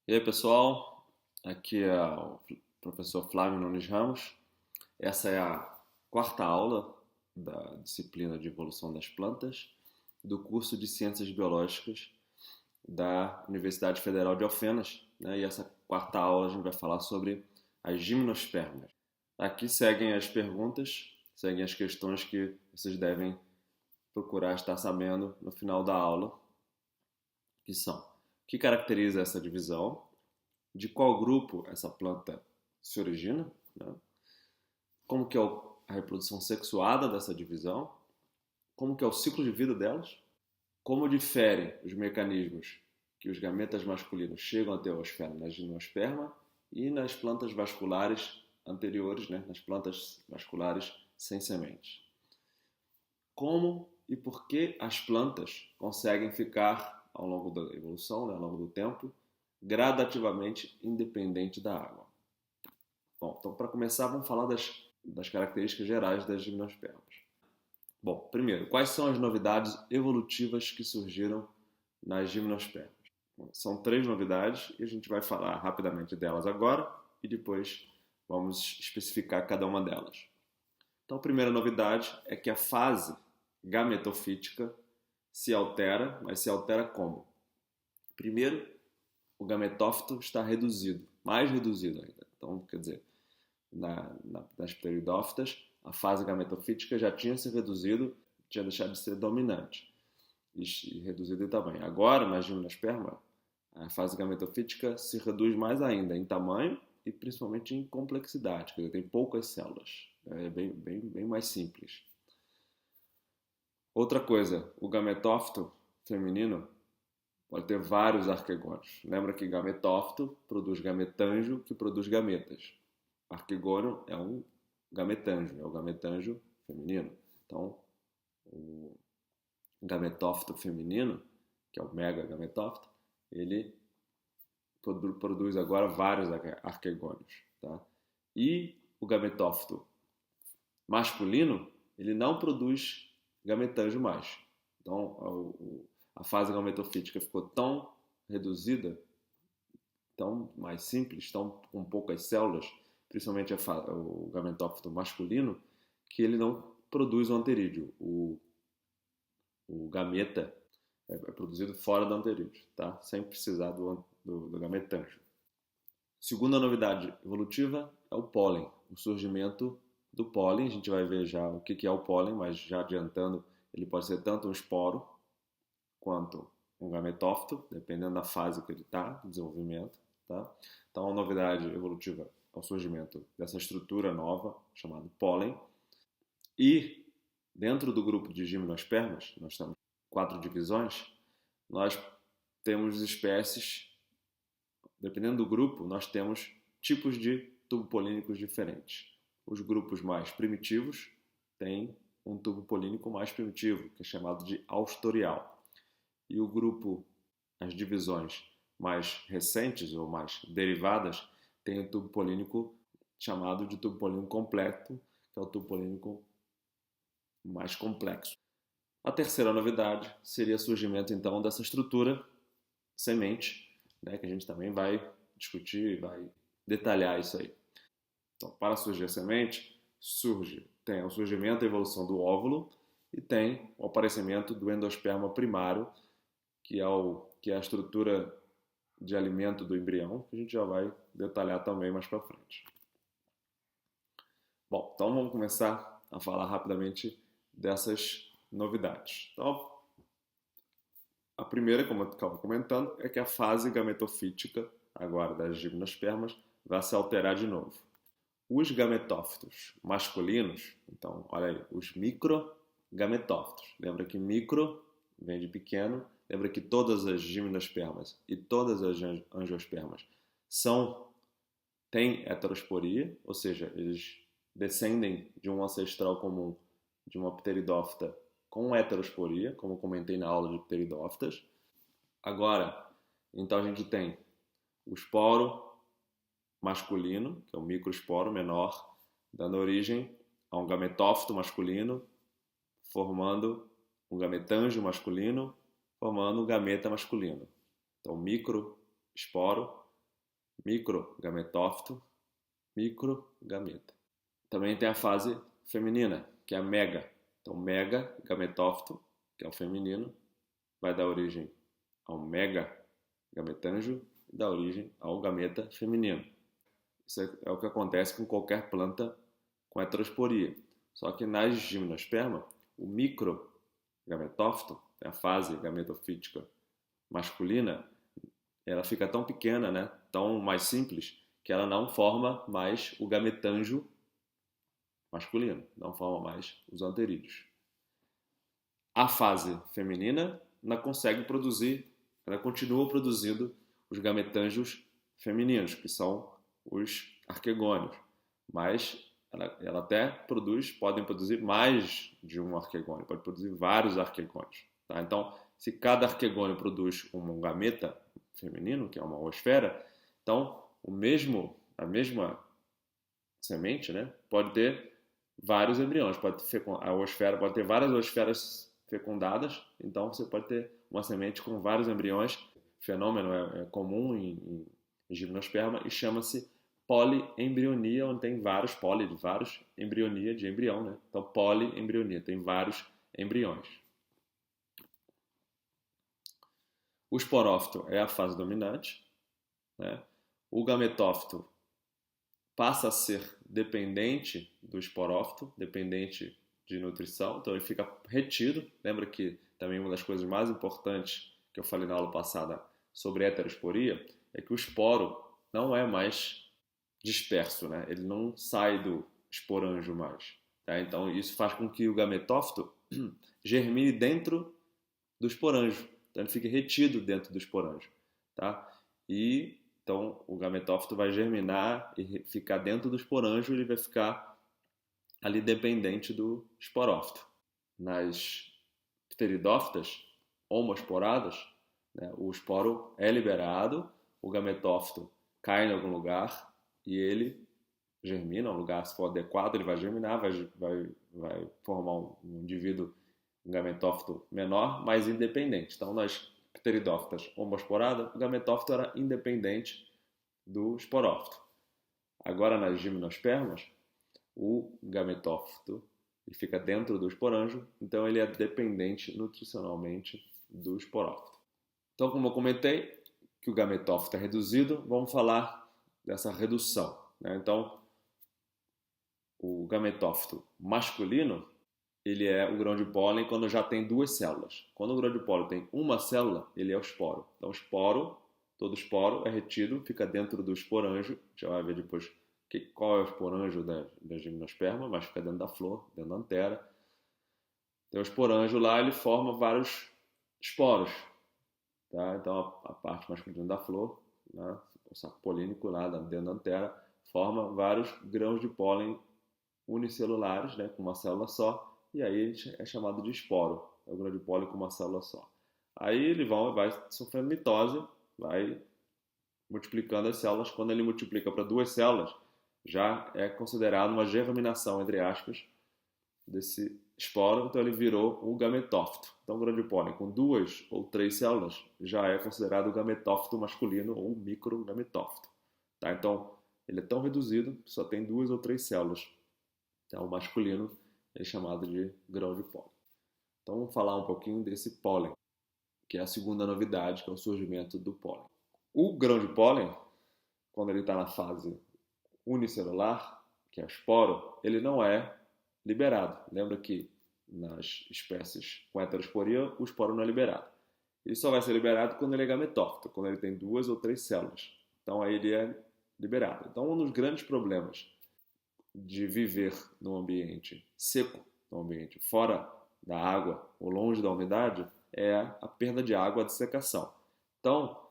E aí, pessoal? Aqui é o professor Flávio Nunes Ramos. Essa é a quarta aula da disciplina de Evolução das Plantas do curso de Ciências Biológicas da Universidade Federal de Alfenas, né? E essa quarta aula a gente vai falar sobre as gimnospermas. Aqui seguem as perguntas, seguem as questões que vocês devem procurar estar sabendo no final da aula, que são: o que caracteriza essa divisão? De qual grupo essa planta se origina? Né? Como que é a reprodução sexuada dessa divisão? Como que é o ciclo de vida delas? Como diferem os mecanismos que os gametas masculinos chegam até o osfera na gimnosperma e nas plantas vasculares anteriores, né? Nas plantas vasculares sem sementes? Como e por que as plantas conseguem ficar, ao longo da evolução, né, ao longo do tempo, gradativamente independente da água? Bom, então para começar, vamos falar das características gerais das gimnospermas. Bom, primeiro, quais são as novidades evolutivas que surgiram nas gimnospermas? Bom, são três novidades e a gente vai falar rapidamente delas agora e depois vamos especificar cada uma delas. Então, a primeira novidade é que a fase gametofítica se altera, mas se altera como? Primeiro, o gametófito está reduzido, mais reduzido ainda. Então, quer dizer, nas pteridófitas, a fase gametofítica já tinha se reduzido, tinha deixado de ser dominante e reduzido em tamanho. Agora, na gimnosperma, a fase gametofítica se reduz mais ainda em tamanho e principalmente em complexidade, quer dizer, tem poucas células, é bem mais simples. Outra coisa, o gametófito feminino pode ter vários arquegônios. Lembra que gametófito produz gametângio, que produz gametas. Arquegônio é um gametângio, é o gametângio feminino. Então, o gametófito feminino, que é o megagametófito, ele produz agora vários arquegônios. Tá? E o gametófito masculino, ele não produz gametângio mais. Então, a fase gametofítica ficou tão reduzida, tão mais simples, tão com poucas células, principalmente o gametófito masculino, que ele não produz o anterídeo. O gameta é produzido fora do anterídeo, tá? Sem precisar do gametângio. Segunda novidade evolutiva é o pólen, o surgimento do pólen. A gente vai ver já o que é o pólen, mas já adiantando, ele pode ser tanto um esporo quanto um gametófito, dependendo da fase que ele está, de desenvolvimento. Tá? Então, a novidade evolutiva é o surgimento dessa estrutura nova, chamada pólen. E, dentro do grupo de gimnospermas, nós temos 4 divisões, nós temos espécies, dependendo do grupo, nós temos tipos de tubo polínicos diferentes. Os grupos mais primitivos têm um tubo polínico mais primitivo, que é chamado de austorial. E o grupo, as divisões mais recentes ou mais derivadas, tem o tubo polínico chamado de tubo polínico completo, que é o tubo polínico mais complexo. A terceira novidade seria o surgimento, então, dessa estrutura semente, né, que a gente também vai discutir e vai detalhar isso aí. Então, para surgir a semente, tem o surgimento e a evolução do óvulo e tem o aparecimento do endosperma primário, que é a estrutura de alimento do embrião, que a gente já vai detalhar também mais para frente. Bom, então vamos começar a falar rapidamente dessas novidades. Então, a primeira, como eu estava comentando, é que a fase gametofítica, agora das gimnospermas, vai se alterar de novo. Os gametófitos masculinos, então, olha aí, os microgametófitos. Lembra que micro vem de pequeno. Lembra que todas as gimnospermas e todas as angiospermas têm heterosporia, ou seja, eles descendem de um ancestral comum de uma pteridófita com heterosporia, como eu comentei na aula de pteridófitas. Agora, então a gente tem o esporo masculino, que é o microesporo menor, dando origem a um gametófito masculino, formando um gametângio masculino, formando um gameta masculino. Então, microesporo microgametófito, microgameta. Também tem a fase feminina, que é a mega. Então, megagametófito, que é o feminino, vai dar origem ao megagametângio e dá origem ao gameta feminino. Isso é o que acontece com qualquer planta com heterosporia. Só que nas gimnosperma, o microgametófito, a fase gametofítica masculina, ela fica tão pequena, né, tão mais simples, que ela não forma mais o gametângio masculino, não forma mais os anterídeos. A fase feminina não consegue produzir, ela continua produzindo os gametângios femininos, que são os arquegônios, mas ela até podem produzir mais de um arquegônio, pode produzir vários arquegônios. Tá? Então, se cada arquegônio produz um gameta feminino, que é uma oosfera, então a mesma semente, né, pode ter vários embriões. A oosfera pode ter várias oosferas fecundadas, então você pode ter uma semente com vários embriões. O fenômeno é comum em gimnosperma e chama-se poliembrionia, onde tem vários embrionia de embrião, né? Então, poliembrionia, tem vários embriões. O esporófito é a fase dominante, né? O gametófito passa a ser dependente do esporófito, dependente de nutrição, então ele fica retido. Lembra que também uma das coisas mais importantes que eu falei na aula passada sobre heterosporia é que o esporo não é mais disperso, né? Ele não sai do esporângio mais. Tá? Então isso faz com que o gametófito germine dentro do esporângio. Então ele fica retido dentro do esporângio. Tá? E então o gametófito vai germinar e ficar dentro do esporângio, ele vai ficar ali dependente do esporófito. Nas pteridófitas homoesporadas, né, o esporo é liberado, o gametófito cai em algum lugar e ele germina, um lugar se for adequado, ele vai germinar, vai formar um indivíduo, um gametófito menor, mas independente. Então, nas pteridófitas homoesporadas, o gametófito era independente do esporófito. Agora, nas gimnospermas, o gametófito ele fica dentro do esporângio, então ele é dependente nutricionalmente do esporófito. Então, como eu comentei, que o gametófito é reduzido, vamos falar dessa redução. Né? Então, o gametófito masculino, ele é o grão de pólen quando já tem duas células. Quando o grão de pólen tem uma célula, ele é o esporo. Então, todo esporo é retido, fica dentro do esporângio. Já vai ver depois qual é o esporângio da gimnosperma, mas fica dentro da flor, dentro da antera. Tem o esporângio lá, ele forma vários esporos. Tá? Então, a parte masculina da flor, né, o saco polínico lá dentro da antera, forma vários grãos de pólen unicelulares, né, com uma célula só, e aí é chamado de esporo, é o grão de pólen com uma célula só. Aí ele vai sofrendo mitose, vai multiplicando as células. Quando ele multiplica para duas células, já é considerado uma germinação, entre aspas, desse esporo, então ele virou um gametófito. Então o grão de pólen com duas ou três células já é considerado o gametófito masculino ou microgametófito. Tá? Então ele é tão reduzido que só tem duas ou três células. Então o masculino é chamado de grão de pólen. Então vamos falar um pouquinho desse pólen, que é a segunda novidade, que é o surgimento do pólen. O grão de pólen, quando ele está na fase unicelular, que é o esporo, ele não é liberado. Lembra que nas espécies com heterosporia, o esporo não é liberado. Ele só vai ser liberado quando ele é gametófito, quando ele tem duas ou três células. Então aí ele é liberado. Então um dos grandes problemas de viver num ambiente seco, num ambiente fora da água ou longe da umidade, é a perda de água, a dessecação. Então,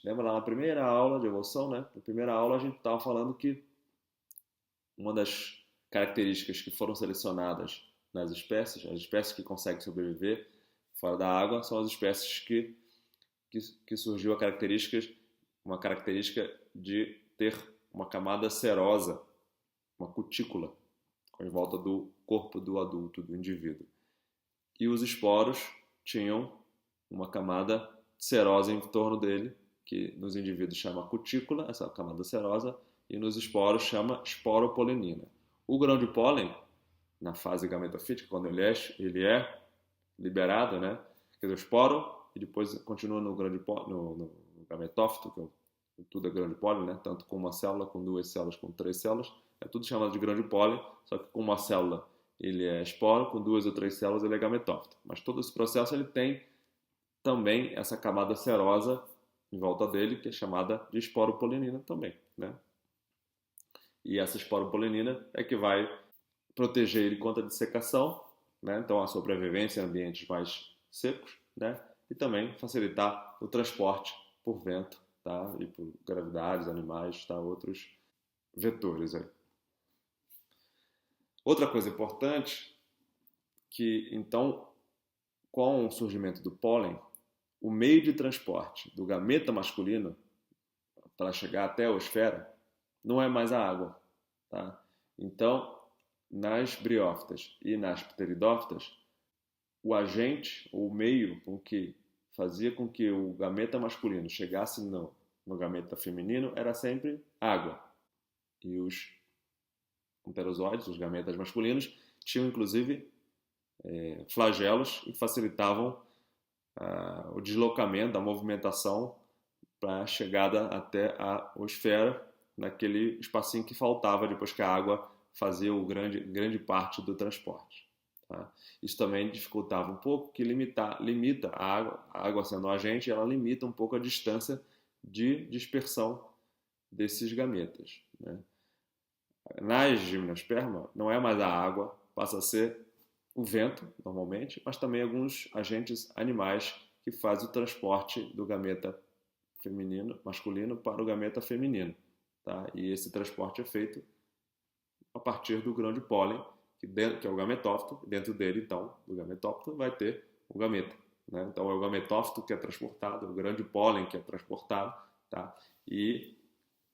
lembra lá na primeira aula de evolução, né? Na primeira aula a gente estava falando que uma das características que foram selecionadas nas espécies, as espécies que conseguem sobreviver fora da água, são as espécies que surgiu uma característica de ter uma camada serosa, uma cutícula, em volta do corpo do adulto, do indivíduo. E os esporos tinham uma camada serosa em torno dele, que nos indivíduos chama cutícula, essa camada serosa, e nos esporos chama esporopolenina. O grão de pólen, na fase gametofítica, quando ele é liberado, né? Quer dizer, o esporo, e depois continua no grão de pólen, no gametófito, que tudo é grão de pólen, né? Tanto com uma célula, com duas células, com três células, é tudo chamado de grão de pólen, só que com uma célula ele é esporo, com duas ou três células ele é gametófito. Mas todo esse processo ele tem também essa camada serosa em volta dele, que é chamada de esporopolenina também, né? E essa esporopolenina é que vai proteger ele contra a dissecação, né? Então a sobrevivência em ambientes mais secos, né? E também facilitar o transporte por vento, tá? E por gravidades, animais, tá? Outros vetores aí. Outra coisa importante que então com o surgimento do pólen, o meio de transporte do gameta masculino para chegar até a osfera não é mais a água, tá? Então, nas briófitas e nas pteridófitas, o agente, ou o meio com que fazia com que o gameta masculino chegasse no gameta feminino era sempre água. E os enterozoides, os gametas masculinos, tinham inclusive flagelos e facilitavam o deslocamento, a movimentação para a chegada até a osfera, naquele espacinho que faltava depois que a água fazia grande parte do transporte. Tá? Isso também dificultava um pouco, que limita a água sendo um agente, ela limita um pouco a distância de dispersão desses gametas. Né? Nas gimnosperma, não é mais a água, passa a ser o vento, normalmente, mas também alguns agentes animais que fazem o transporte do gameta masculino para o gameta feminino. Tá? E esse transporte é feito a partir do grão de pólen, que é o gametófito. Dentro dele, então, do gametófito, vai ter o gameta. Né? Então, é o gametófito que é transportado, é o grão de pólen que é transportado. Tá? E,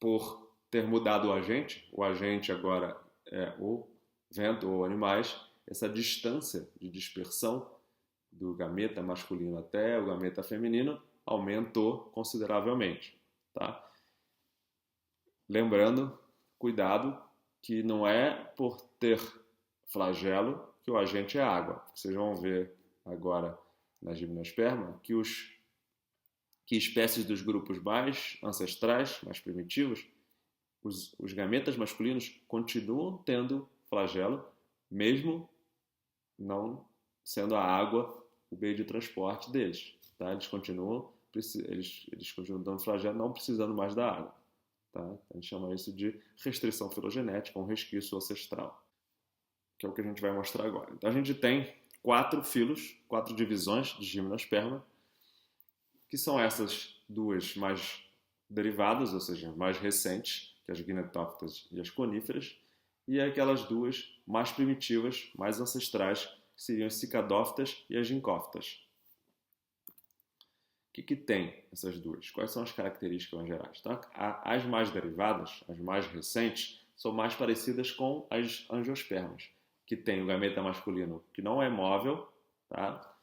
por ter mudado o agente agora é o vento ou animais, essa distância de dispersão do gameta masculino até o gameta feminino aumentou consideravelmente. Tá? Lembrando, cuidado, que não é por ter flagelo que o agente é água. Vocês vão ver agora na gimnosperma que espécies dos grupos mais ancestrais, mais primitivos, os gametas masculinos continuam tendo flagelo, mesmo não sendo a água o meio de transporte deles. Tá? Eles continuam dando flagelo, não precisando mais da água. Tá? A gente chama isso de restrição filogenética, um resquício ancestral, que é o que a gente vai mostrar agora. Então a gente tem 4 filos, 4 divisões de gimnosperma, que são essas duas mais derivadas, ou seja, mais recentes, que as gnetoptas e as coníferas, e aquelas duas mais primitivas, mais ancestrais, que seriam as cicadófitas e as gincófitas. O que tem essas duas? Quais são as características mais gerais? Então, as mais derivadas, as mais recentes, são mais parecidas com as angiospermas, que tem o gameta masculino que não é móvel, tá?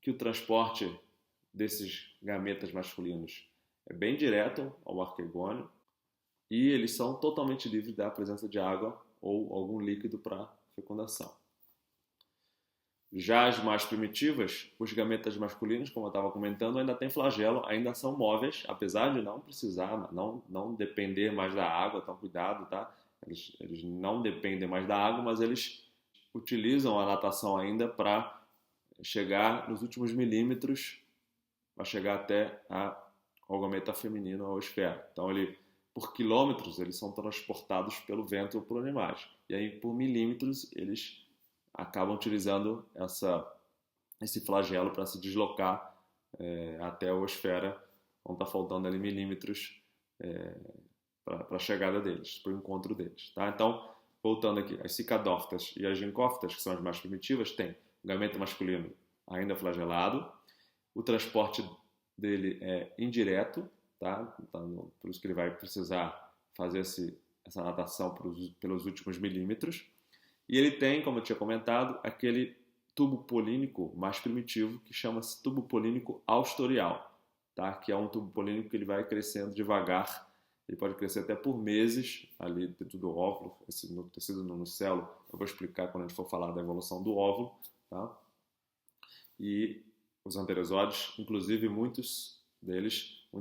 Que o transporte desses gametas masculinos é bem direto ao arquegônio e eles são totalmente livres da presença de água ou algum líquido para fecundação. Já as mais primitivas, os gametas masculinos, como eu estava comentando, ainda têm flagelo, ainda são móveis, apesar de não precisar, não depender mais da água, então cuidado, tá? Eles não dependem mais da água, mas eles utilizam a natação ainda para chegar nos últimos milímetros, para chegar até ao gameta feminino, ao esfera. Então, por quilômetros, eles são transportados pelo vento ou por animais. E aí, por milímetros, eles acabam utilizando esse flagelo para se deslocar até a esfera, onde está faltando ali milímetros para a chegada deles, para o encontro deles. Tá? Então, voltando aqui, as cicadófitas e as gincófitas, que são as mais primitivas, tem o gameta masculino ainda flagelado, o transporte dele é indireto, tá? Então, por isso que ele vai precisar fazer essa natação pelos últimos milímetros. E ele tem, como eu tinha comentado, aquele tubo polínico mais primitivo que chama-se tubo polínico austorial. tá? Que é um tubo polínico que ele vai crescendo devagar. Ele pode crescer até por meses ali dentro do óvulo, no tecido no nucelo. Eu vou explicar quando a gente for falar da evolução do óvulo, tá? E os anterozoides, inclusive muitas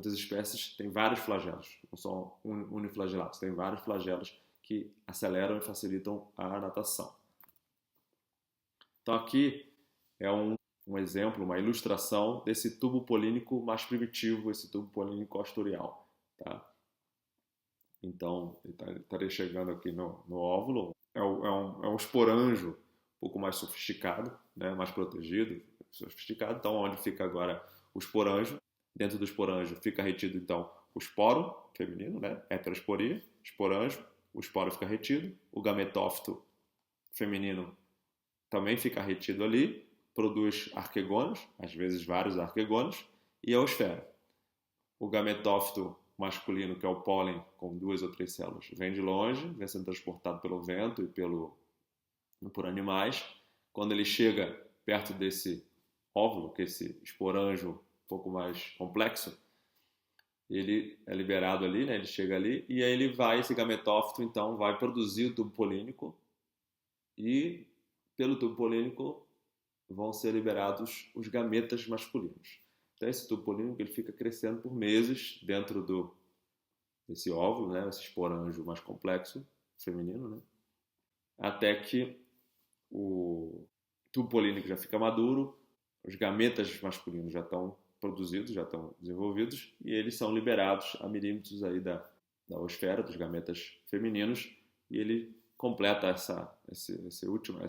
espécies têm vários flagelos, não são uniflagelados, tem vários flagelos que aceleram e facilitam a natação. Então aqui é um exemplo, uma ilustração desse tubo polínico mais primitivo, esse tubo polínico ostorial, tá? Então, ele estaria chegando aqui no óvulo. É um esporanjo um pouco mais sofisticado, né? Mais protegido, sofisticado. Então, onde fica agora o esporanjo? Dentro do esporanjo fica retido, então, o esporo feminino, né? Heterosporia, esporanjo, o esporo fica retido. O gametófito feminino também fica retido ali, produz arquegônios, às vezes vários arquegônios, e a esfera. O gametófito masculino, que é o pólen com 2 ou 3 células, vem de longe, vem sendo transportado pelo vento e por animais. Quando ele chega perto desse óvulo, que é esse esporanjo um pouco mais complexo, ele é liberado ali, né? Ele chega ali e aí esse gametófito então vai produzir o tubo polínico e pelo tubo polínico vão ser liberados os gametas masculinos. Então esse tubo polínico ele fica crescendo por meses dentro desse óvulo, né? Esse esporanjo mais complexo, feminino, né? Até que o tubo polínico já fica maduro, os gametas masculinos já estão produzidos, já estão desenvolvidos e eles são liberados a milímetros aí da osfera dos gametas femininos e ele completa essa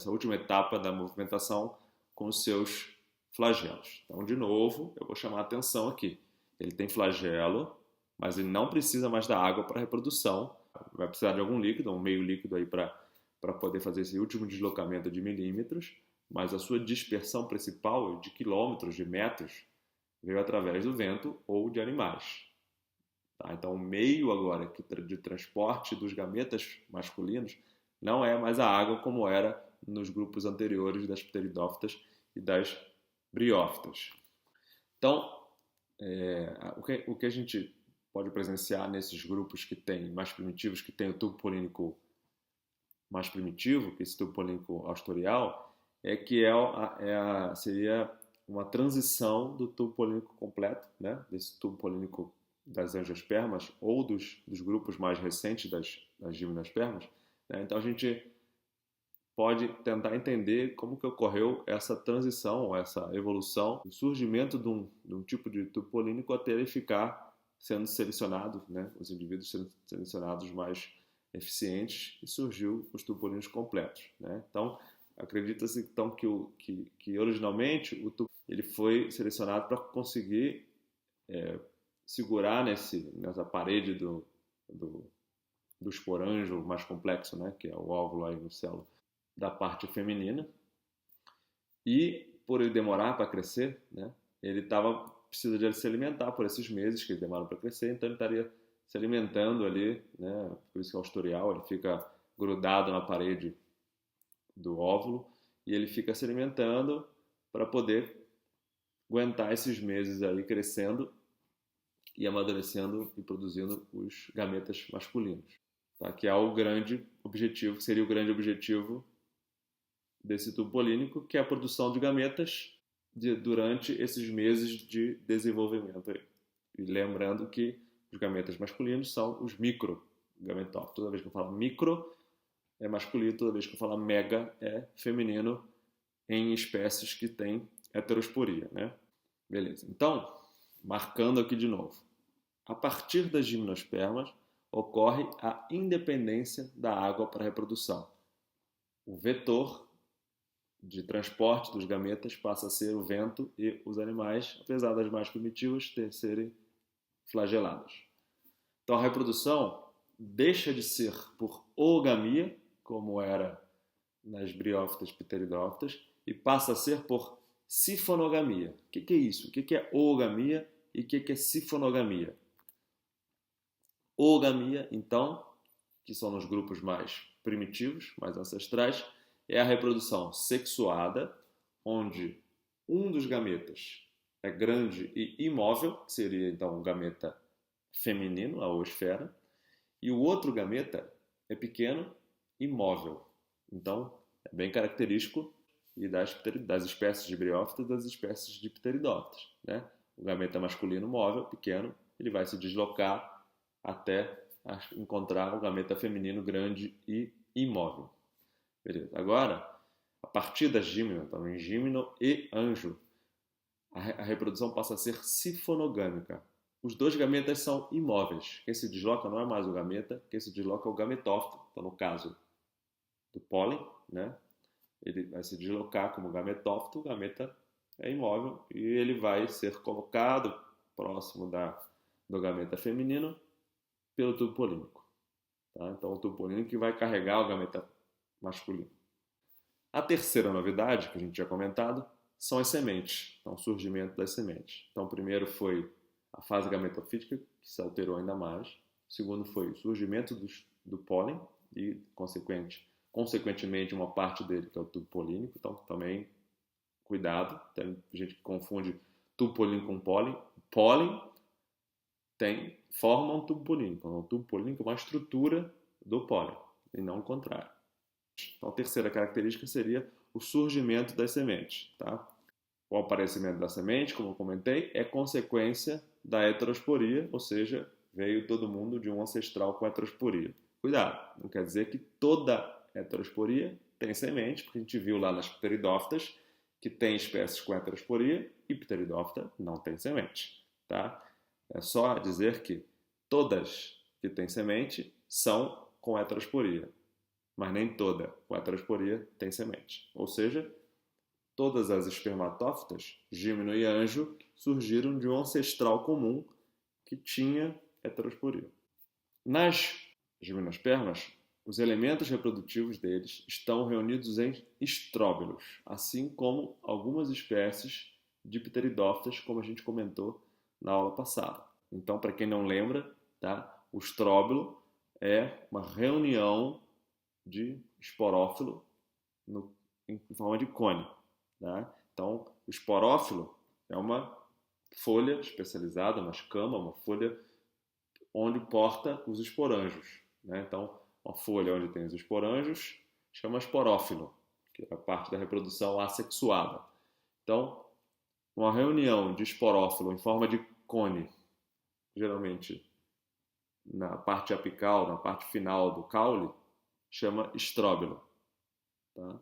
última etapa da movimentação com os seus flagelos. Então, de novo, eu vou chamar a atenção aqui. Ele tem flagelo, mas ele não precisa mais da água para a reprodução. Vai precisar de algum líquido, um meio líquido aí para poder fazer esse último deslocamento de milímetros, mas a sua dispersão principal de quilômetros, de metros, veio através do vento ou de animais. Tá? Então, o meio agora de transporte dos gametas masculinos não é mais a água como era nos grupos anteriores das pteridófitas e das briófitas. Então, o que a gente pode presenciar nesses grupos que tem mais primitivos, que tem o tubo polínico mais primitivo, que esse tubo polínico ostorial, é que seria uma transição do tubo polínico completo, né? Desse tubo polínico das angiospermas ou dos grupos mais recentes das gimnospermas, né? Então a gente pode tentar entender como que ocorreu essa transição, essa evolução, o surgimento de um tipo de tubo polínico até ele ficar sendo selecionado, né? Os indivíduos sendo selecionados mais eficientes e surgiu os tubos polínicos completos, né? Então, acredita-se então que originalmente o tubo ele foi selecionado para conseguir segurar nessa parede do esporanjo mais complexo, né? Que é o óvulo aí no céu da parte feminina, e por ele demorar para crescer, né, ele precisa de se alimentar por esses meses que ele demora para crescer, então ele estaria se alimentando ali, né, por isso que é o ostorial, ele fica grudado na parede do óvulo e ele fica se alimentando para poder aguentar esses meses aí crescendo e amadurecendo e produzindo os gametas masculinos, tá? Que é o grande objetivo, que seria o grande objetivo desse tubo polínico, que é a produção de gametas durante esses meses de desenvolvimento. E lembrando que os gametas masculinos são os microgametófitos. Toda vez que eu falo micro, é masculino, toda vez que eu falo mega, é feminino em espécies que têm heterosporia, né? Beleza. Então, marcando aqui de novo. A partir das gimnospermas, ocorre a independência da água para a reprodução. O vetor de transporte dos gametas passa a ser o vento e os animais, apesar das mais primitivas serem flageladas. Então a reprodução deixa de ser por oogamia, como era nas briófitas e pteridófitas, e passa a ser por sifonogamia. O que é isso? O que é oogamia e o que é sifonogamia? Oogamia, então, que são nos grupos mais primitivos, mais ancestrais, é a reprodução sexuada, onde um dos gametas é grande e imóvel, que seria então o gameta feminino, a oosfera, e o outro gameta é pequeno e móvel. Então, é bem característico e das espécies de briófitas e das espécies de pteridófitas, né? O gameta masculino móvel, pequeno, ele vai se deslocar até encontrar o gameta feminino grande e imóvel. Beleza. Agora, a partir da gímina, então em gímino e anjo, a reprodução passa a ser sifonogâmica. Os dois gametas são imóveis. Quem se desloca não é mais o gameta, quem se desloca é o gametófito. Então, no caso do pólen, né, ele vai se deslocar como gametófito, o gameta é imóvel e ele vai ser colocado próximo do gameta feminino pelo tubo polínico. Tá? Então, o tubo polínico que vai carregar o gameta masculino. A terceira novidade, que a gente tinha comentado, são as sementes, então o surgimento das sementes. Então, o primeiro foi a fase gametofítica, que se alterou ainda mais. O segundo foi o surgimento do pólen e, consequentemente, uma parte dele, que é o tubo polínico. Então, também, cuidado, tem gente que confunde tubo polínico com pólen. Pólen forma um tubo polínico. O tubo polínico é uma estrutura do pólen, e não o contrário. Então, a terceira característica seria o surgimento das sementes. Tá? O aparecimento da semente, como eu comentei, é consequência da heterosporia, ou seja, veio todo mundo de um ancestral com heterosporia. Cuidado, não quer dizer que toda heterosporia tem semente, porque a gente viu lá nas pteridófitas que tem espécies com heterosporia e pteridófita não tem semente. Tá? É só dizer que todas que têm semente são com heterosporia, mas nem toda com heterosporia tem semente. Ou seja, todas as espermatófitas, gímino e anjo, surgiram de um ancestral comum que tinha heterosporia. Nas gimnospermas, os elementos reprodutivos deles estão reunidos em estróbilos, assim como algumas espécies de pteridófitas, como a gente comentou na aula passada. Então, para quem não lembra, tá? O estróbilo é uma reunião de esporófilo em forma de cone. Tá? Então, o esporófilo é uma folha especializada, uma escama, uma folha onde porta os esporângios. Né? Então, uma folha onde tem os esporângios chama esporófilo, que é a parte da reprodução assexuada. Então, uma reunião de esporófilo em forma de cone, geralmente na parte apical, na parte final do caule, chama estróbilo. Tá?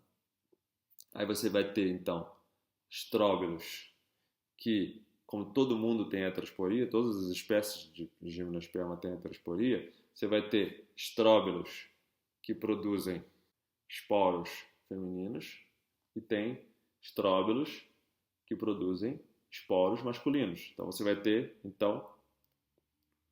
Aí você vai ter, então, estróbilos que, como todo mundo tem heterosporia, todas as espécies de gimnosperma têm heterosporia, você vai ter estróbilos que produzem esporos femininos e tem estróbilos que produzem esporos masculinos. Então você vai ter, então,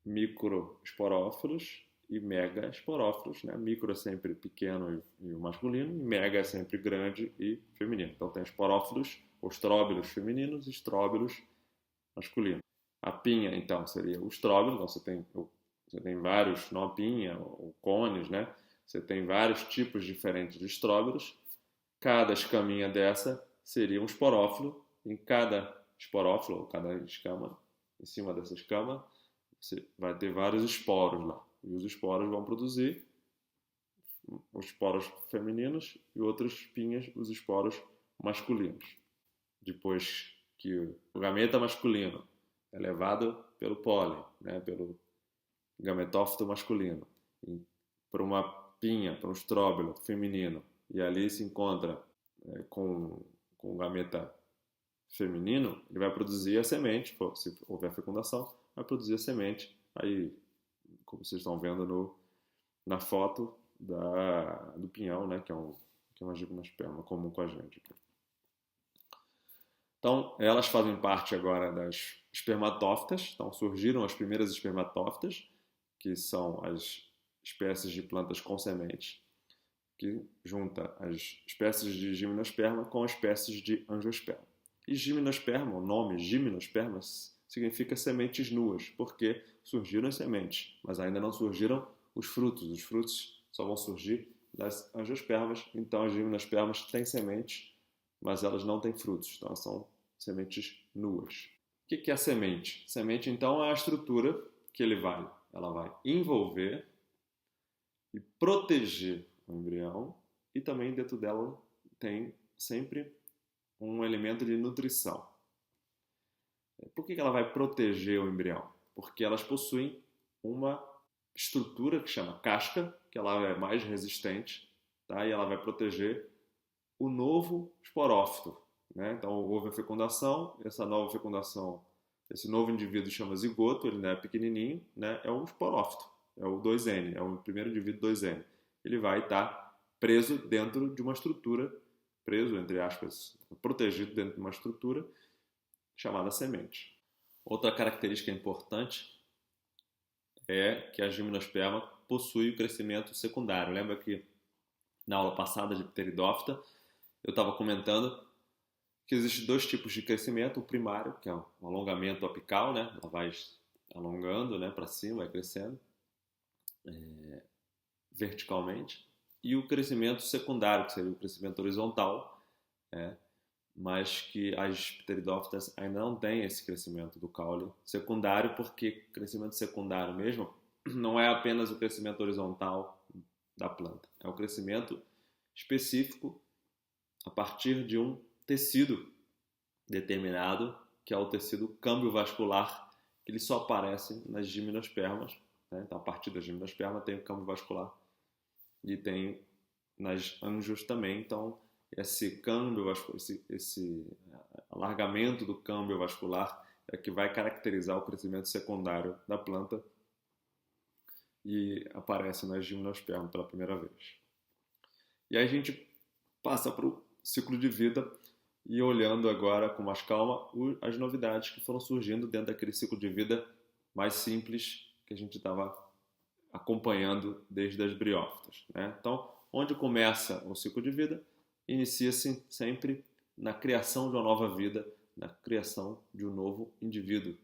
microesporófilos e megaesporófilos, né? Micro é sempre pequeno e o masculino, e mega é sempre grande e feminino. Então tem esporófilos, ou estróbilos femininos e estróbilos masculinos. A pinha, então, seria o estróbilo, então você tem vários, não a pinha, ou cones, né? Você tem vários tipos diferentes de estróbilos. Cada escaminha dessa seria um esporófilo. Em cada esporófilo, ou cada escama, em cima dessa escama, você vai ter vários esporos lá. E os esporos vão produzir os esporos femininos e outras pinhas, os esporos masculinos. Depois que o gameta masculino é levado pelo pólen, né, pelo gametófito masculino, para uma pinha, para um estróbilo feminino, e ali se encontra com o gameta feminino, ele vai produzir a semente, se houver fecundação, vai produzir a semente. Aí, como vocês estão vendo na foto do pinhão, né, que é uma gimnosperma comum com a gente. Então, elas fazem parte agora das espermatófitas. Então, surgiram as primeiras espermatófitas, que são as espécies de plantas com sementes, que junta as espécies de gimnosperma com as espécies de angiosperma. E gimnosperma, o nome gimnosperma, significa sementes nuas, porque surgiram as sementes, mas ainda não surgiram os frutos. Os frutos só vão surgir das angiospermas. Então, as gimnospermas têm sementes, mas elas não têm frutos. Então, elas são sementes nuas. O que é a semente? Semente, então, é a estrutura que ela vai envolver e proteger o embrião, e também dentro dela tem sempre um elemento de nutrição. Por que ela vai proteger o embrião? Porque elas possuem uma estrutura que chama casca, que ela é mais resistente, tá? E ela vai proteger o novo esporófito, né? Então houve a fecundação, essa nova fecundação, esse novo indivíduo chama zigoto, ele não é pequenininho, né? É um esporófito, é o 2N, é o primeiro indivíduo 2N. Ele vai estar preso dentro de uma estrutura, preso, entre aspas, protegido dentro de uma estrutura chamada semente. Outra característica importante é que a gimnosperma possui o crescimento secundário. Lembra que na aula passada de Pteridófita eu estava comentando que existem dois tipos de crescimento. O primário, que é o alongamento apical, né? Ela vai alongando, né, para cima, vai crescendo verticalmente. E o crescimento secundário, que seria o crescimento horizontal, mas que as pteridófitas ainda não têm esse crescimento do caule secundário, porque crescimento secundário mesmo não é apenas o crescimento horizontal da planta, é o crescimento específico a partir de um tecido determinado, que é o tecido câmbio-vascular, que ele só aparece nas gimnospermas, né? Então, a partir da gimnosperma tem o câmbio vascular e tem nas angios também. Então, esse câmbio, esse alargamento do câmbio vascular é que vai caracterizar o crescimento secundário da planta e aparece nas gimnospermas pela primeira vez. E aí a gente passa para o ciclo de vida e olhando agora com mais calma as novidades que foram surgindo dentro daquele ciclo de vida mais simples que a gente estava acompanhando desde as briófitas, né? Então, onde começa o ciclo de vida? Inicia-se sempre na criação de uma nova vida, na criação de um novo indivíduo,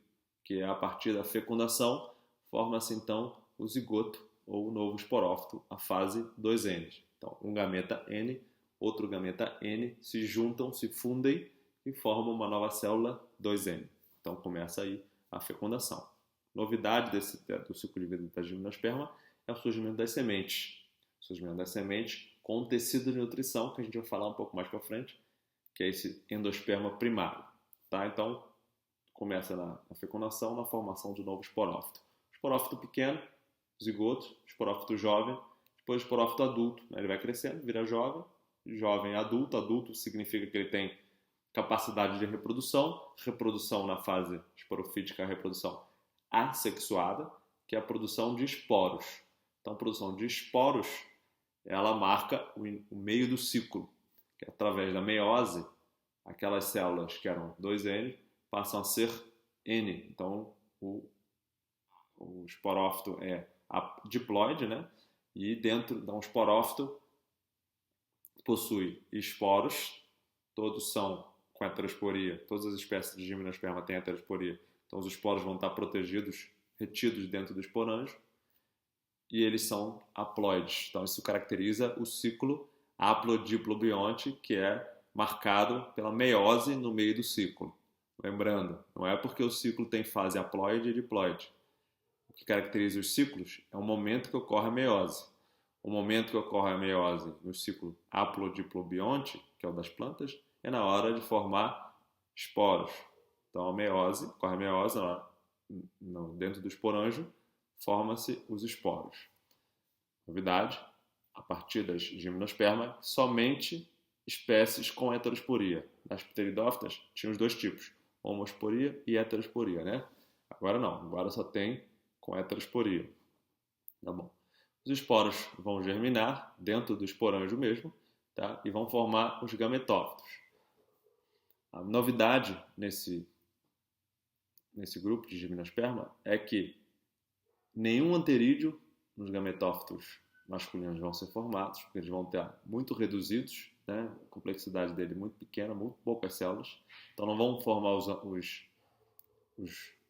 que é a partir da fecundação, forma-se então o zigoto ou o novo esporófito, a fase 2N. Então, um gameta N, outro gameta N se juntam, se fundem e formam uma nova célula 2N. Então, começa aí a fecundação. Novidade do ciclo de vida da gimnosperma é o surgimento das sementes. O surgimento das sementes com tecido de nutrição, que a gente vai falar um pouco mais para frente, que é esse endosperma primário. Tá? Então, começa na fecundação, na formação de um novo esporófito. Esporófito pequeno, zigoto, esporófito jovem, depois esporófito adulto. Né? Ele vai crescendo, vira jovem, jovem adulto. Adulto significa que ele tem capacidade de reprodução na fase esporofítica, a reprodução assexuada, que é a produção de esporos. Então, a produção de esporos, ela marca o meio do ciclo, que através da meiose, aquelas células que eram 2N passam a ser N. Então, o esporófito é diploide, né? E dentro de um esporófito possui esporos, todos são com heterosporia, todas as espécies de gimnosperma têm heterosporia, então os esporos vão estar protegidos, retidos dentro do esporângio, e eles são haploides. Então isso caracteriza o ciclo haplodiplobionte, que é marcado pela meiose no meio do ciclo. Lembrando, não é porque o ciclo tem fase haploide e diploide. O que caracteriza os ciclos é o momento que ocorre a meiose. O momento que ocorre a meiose no ciclo haplodiplobionte, que é o das plantas, é na hora de formar esporos. Então ocorre a meiose dentro do esporângio, forma-se os esporos. Novidade, a partir das gimnospermas, somente espécies com heterosporia. Nas pteridófitas tinha os dois tipos, homosporia e heterosporia, né? Agora não, agora só tem com heterosporia. Tá bom. Os esporos vão germinar dentro do esporângio mesmo, tá? E vão formar os gametófitos. A novidade nesse grupo de gimnosperma é que nenhum anterídeo nos gametófitos masculinos vão ser formados, porque eles vão estar muito reduzidos, né? A complexidade dele é muito pequena, muito poucas células, então não vão formar os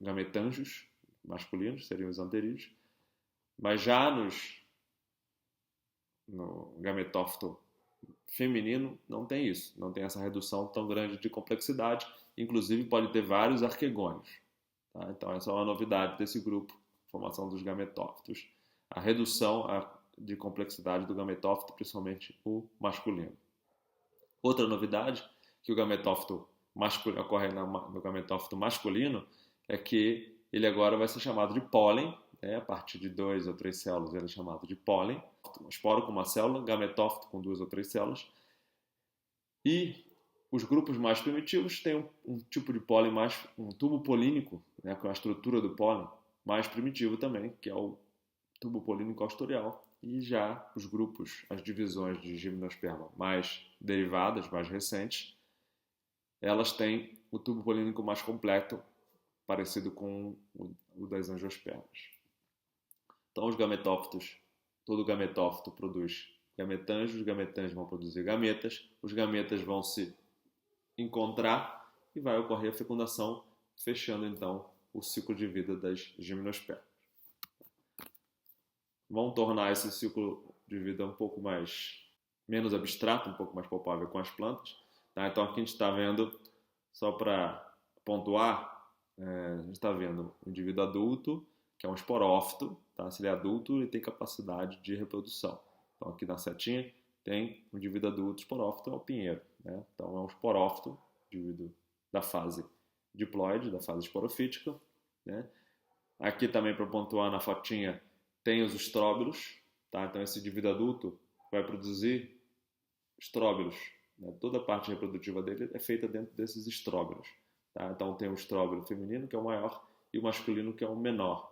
gametângios masculinos, seriam os anterídeos, mas já no gametófito feminino não tem isso, não tem essa redução tão grande de complexidade, inclusive pode ter vários arquegônios. Tá? Então essa é uma novidade desse grupo, formação dos gametófitos, a redução de complexidade do gametófito, principalmente o masculino. Outra novidade que o gametófito masculino, ocorre no gametófito masculino é que ele agora vai ser chamado de pólen, né? A partir de 2 ou 3 células ele é chamado de pólen, esporo com uma célula, gametófito com 2 ou 3 células, e os grupos mais primitivos têm um tipo de pólen um tubo polínico, né, com a estrutura do pólen mais primitivo também, que é o tubo polínico austorial. E já os grupos, as divisões de gimnosperma mais derivadas, mais recentes, elas têm o tubo polínico mais completo, parecido com o das angiospermas. Então os gametófitos, todo gametófito produz gametângios, os gametângios vão produzir gametas, os gametas vão se encontrar e vai ocorrer a fecundação, fechando então o ciclo de vida das gimnospermas. Vão tornar esse ciclo de vida um pouco menos abstrato, um pouco mais palpável com as plantas. Tá? Então aqui a gente está vendo, só para pontuar, a gente está vendo um indivíduo adulto, que é um esporófito. Tá? Se ele é adulto, ele tem capacidade de reprodução. Então aqui na setinha tem um indivíduo adulto esporófito, é o pinheiro. Né? Então é um esporófito, indivíduo da fase diploide, da fase esporofítica. Né? Aqui também para pontuar na fotinha tem os estróbilos. Tá? Então esse indivíduo adulto vai produzir estróbilos. Né? Toda a parte reprodutiva dele é feita dentro desses estróbilos. Tá? Então tem o estróbilo feminino, que é o maior, e o masculino, que é o menor.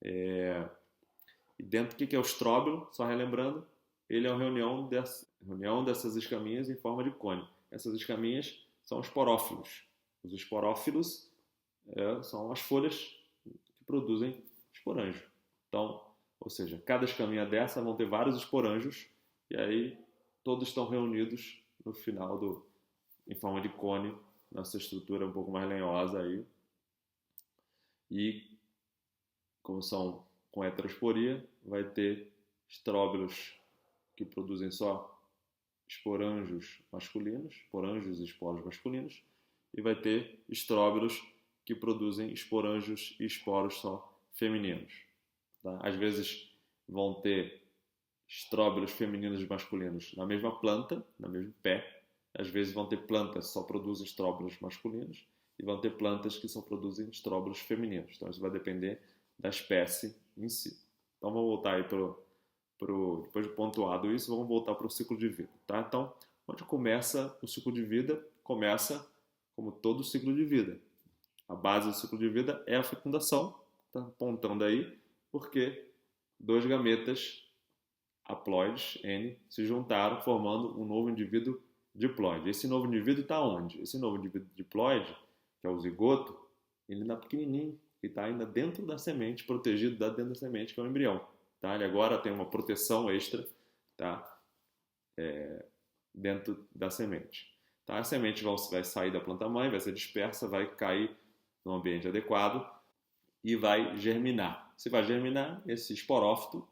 E dentro, o que é o estróbilo? Só relembrando, ele é a reunião dessas escaminhas em forma de cone. Essas escaminhas são esporófilos. Os esporófilos são as folhas que produzem esporângio. Então, ou seja, cada escaminha dessa vão ter vários esporângios e aí todos estão reunidos no final em forma de cone, nessa estrutura um pouco mais lenhosa aí. E como são com heterosporia, vai ter estróbilos que produzem só esporângios masculinos, esporângios e esporos masculinos, e vai ter estróbilos que produzem esporângios e esporos só femininos. Tá? Às vezes vão ter estróbilos femininos e masculinos na mesma planta, no mesmo pé. Às vezes vão ter plantas que só produzem estróbilos masculinos e vão ter plantas que só produzem estróbilos femininos. Então isso vai depender da espécie em si. Então vamos voltar aí depois de pontuado isso, vamos voltar para o ciclo de vida. Tá? Então, onde começa o ciclo de vida? Começa como todo ciclo de vida. A base do ciclo de vida é a fecundação, está apontando aí, porque 2 gametas haploides, N, se juntaram, formando um novo indivíduo diploide. Esse novo indivíduo está onde? Esse novo indivíduo diploide, que é o zigoto, ele ainda é pequenininho, ele está ainda dentro da semente, protegido dentro da semente, que é o embrião. Tá? Ele agora tem uma proteção extra, tá? Dentro da semente. Tá? A semente vai sair da planta-mãe, vai ser dispersa, vai cair no ambiente adequado e vai germinar. Se vai germinar, esse esporófito,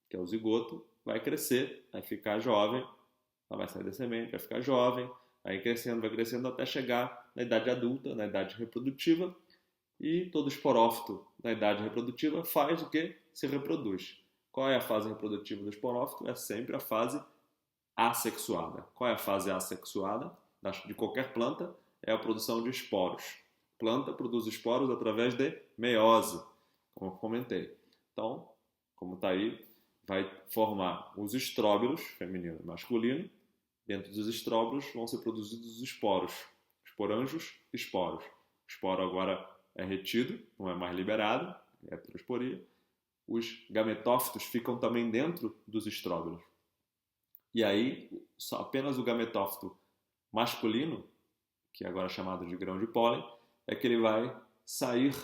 que é o zigoto, vai crescer, vai ficar jovem, ela vai sair da semente, vai ficar jovem, vai crescendo até chegar na idade adulta, na idade reprodutiva, e todo esporófito na idade reprodutiva faz o quê? Se reproduz. Qual é a fase reprodutiva do esporófito? É sempre a fase assexuada. Qual é a fase assexuada de qualquer planta? É a produção de esporos. A planta produz esporos através de meiose, como eu comentei. Então, como está aí, vai formar os estróbilos, feminino e masculino. Dentro dos estróbilos vão ser produzidos os esporos, esporângios e esporos. O esporo agora é retido, não é mais liberado, é heterosporia. Os gametófitos ficam também dentro dos estróbilos. E aí, apenas o gametófito masculino, que agora é chamado de grão de pólen, é que ele vai sair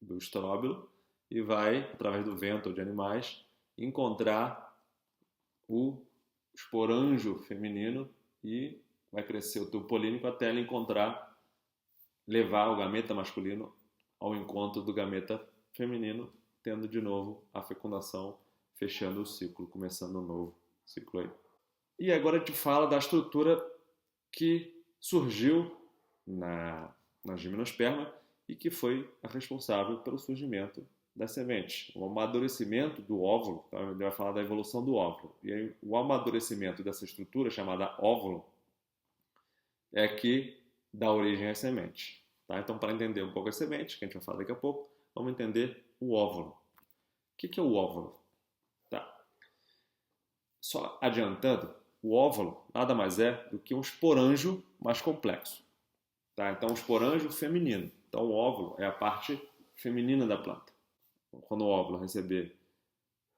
do estróbilo e vai, através do vento ou de animais, encontrar o esporângio feminino e vai crescer o tubo polínico até ele levar o gameta masculino ao encontro do gameta feminino, tendo de novo a fecundação, fechando o ciclo, começando um novo ciclo aí. E agora a gente fala da estrutura que surgiu na gimnosperma e que foi a responsável pelo surgimento das sementes. O amadurecimento do óvulo, então ele vai falar da evolução do óvulo. E aí, o amadurecimento dessa estrutura chamada óvulo é que dá origem às sementes. Tá? Então, para entender um pouco as sementes, que a gente vai falar daqui a pouco, vamos entender o óvulo. O que é o óvulo? Tá. Só adiantando, o óvulo nada mais é do que um esporanjo mais complexo. Tá? Então, um esporanjo feminino. Então, o óvulo é a parte feminina da planta. Quando o óvulo receber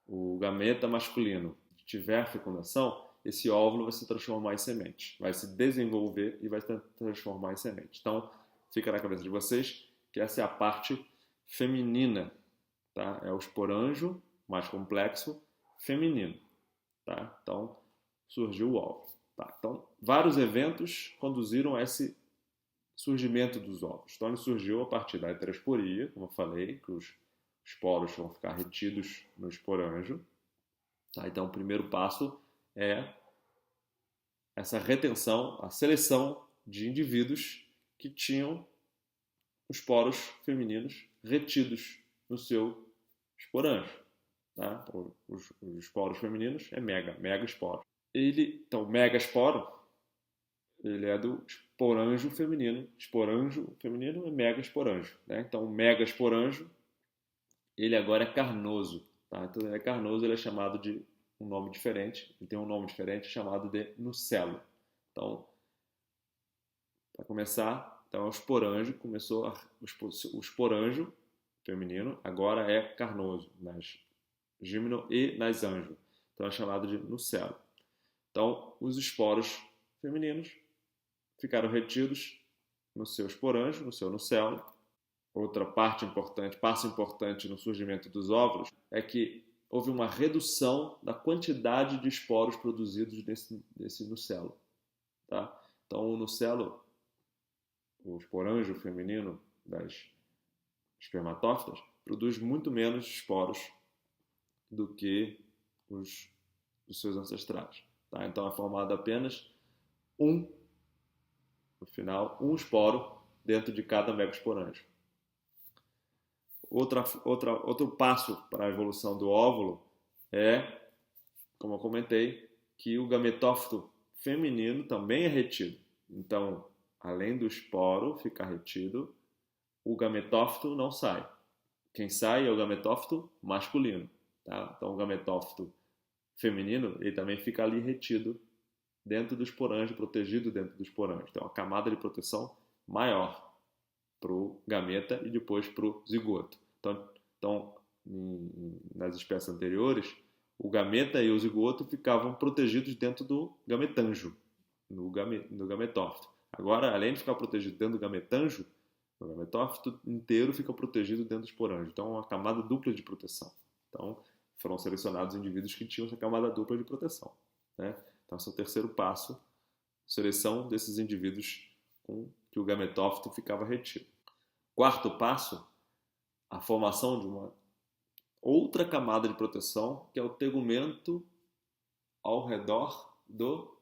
o gameta masculino, tiver fecundação, esse óvulo vai se transformar em semente, vai se desenvolver e vai se transformar em semente. Então, fica na cabeça de vocês que essa é a parte feminina, tá? É o esporanjo mais complexo feminino, tá? Então, surgiu o óvulo. Tá? Então, vários eventos conduziram a esse surgimento dos óvulos. Então, ele surgiu a partir da heterosporia, como eu falei, que os esporos vão ficar retidos no esporanjo. Tá? Então, o primeiro passo é essa retenção, a seleção de indivíduos que tinham os poros femininos retidos no seu esporanjo. Tá? Os esporos femininos é megaesporo. Então, megaesporo, ele é do esporanjo feminino. Esporanjo feminino é megaesporanjo. Né? Então, o megaesporanjo, ele agora é carnoso. Tá? Então, ele é carnoso, ele é chamado de um nome diferente. Ele tem um nome diferente chamado de nucelo. Então, para começar, então, o esporanjo o esporanjo feminino agora é carnoso nas gímeno e nas anjo. Então, é chamado de nucelo. Então, os esporos femininos ficaram retidos no seu esporanjo, no seu nucelo. Outra passo importante no surgimento dos óvulos é que houve uma redução da quantidade de esporos produzidos nesse nucelo. Tá? Então, o nucelo, o esporanjo feminino das espermatófitas, produz muito menos esporos do que os dos seus ancestrais. Tá? Então, é formado apenas no final, um esporo dentro de cada megaesporanjo. Outro passo para a evolução do óvulo é, como eu comentei, que o gametófito feminino também é retido. Então, além do esporo ficar retido, o gametófito não sai. Quem sai é o gametófito masculino. Tá? Então, o gametófito feminino ele também fica ali retido dentro do esporanjo, protegido dentro do esporanjo. Então, uma camada de proteção maior para o gameta e depois para o zigoto. Então, nas espécies anteriores, o gameta e o zigoto ficavam protegidos dentro do gametanjo, no gametófito. Agora, além de ficar protegido dentro do gametanjo, o gametófito inteiro fica protegido dentro do esporanjo. Então, é uma camada dupla de proteção. Então, foram selecionados indivíduos que tinham essa camada dupla de proteção. Né? Então, esse é o terceiro passo, seleção desses indivíduos com que o gametófito ficava retido. Quarto passo, a formação de uma outra camada de proteção, que é o tegumento ao redor do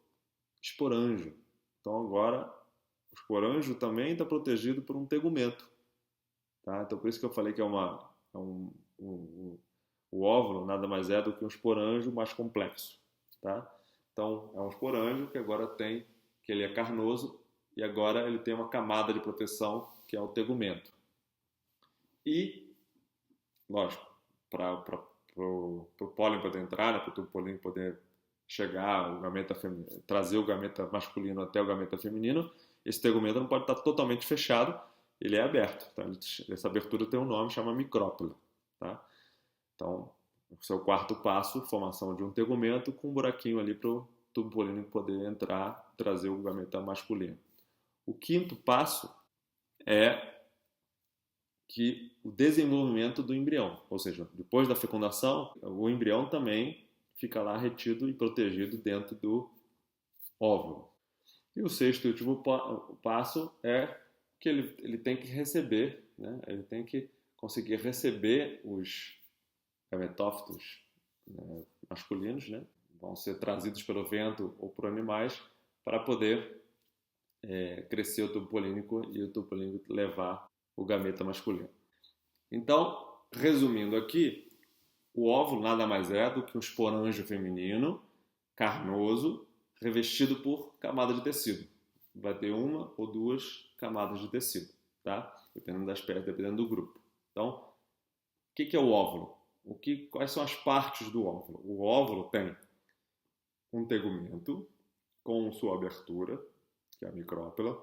esporanjo. Então, agora, o esporanjo também está protegido por um tegumento. Tá? Então, por isso que eu falei que o óvulo nada mais é do que um esporanjo mais complexo. Tá? Então, é um esporanjo que ele é carnoso e agora ele tem uma camada de proteção que é o tegumento. E, lógico, para o pólen poder entrar, né, para o pólen poder chegar, trazer o gameta masculino até o gameta feminino, esse tegumento não pode estar totalmente fechado, ele é aberto. Tá? Essa abertura tem um nome, chama micrópila. Tá? Então, o seu quarto passo, formação de um tegumento com um buraquinho ali para o tubo polínico poder entrar, trazer o gameta masculino. O quinto passo é que o desenvolvimento do embrião, ou seja, depois da fecundação, o embrião também fica lá retido e protegido dentro do óvulo. E o sexto e último passo é que ele tem que receber, né? Ele tem que conseguir receber os gametófitos, né, masculinos, né? Vão ser trazidos pelo vento ou por animais para poder crescer o tubo polínico e o tubo polínico levar o gameta masculino. Então, resumindo aqui, o óvulo nada mais é do que um esporângio feminino, carnoso, revestido por camada de tecido. Vai ter uma ou duas camadas de tecido, tá? Dependendo da espécie, dependendo do grupo. Então, o que é o óvulo? Quais são as partes do óvulo? O óvulo tem um tegumento com sua abertura, que é a micrópila,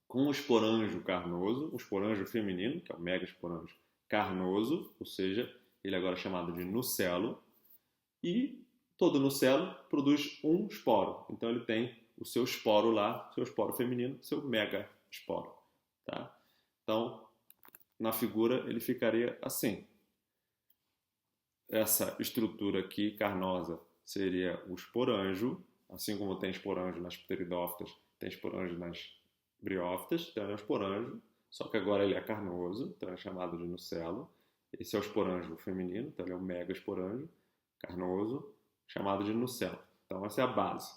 com o esporângio carnoso, o esporângio feminino, que é o megaesporângio carnoso, ou seja, ele agora é chamado de nucelo, e todo nucelo produz um esporo. Então ele tem o seu esporo lá, seu esporo feminino, seu megaesporo, tá? Então, na figura ele ficaria assim. Essa estrutura aqui, carnosa, seria o esporângio, assim como tem esporângio nas pteridófitas, tem esporângio nas briófitas, então é um esporângio, só que agora ele é carnoso, então é chamado de nucelo. Esse é o esporângio feminino, então ele é um mega esporângio carnoso, chamado de nucelo. Então essa é a base.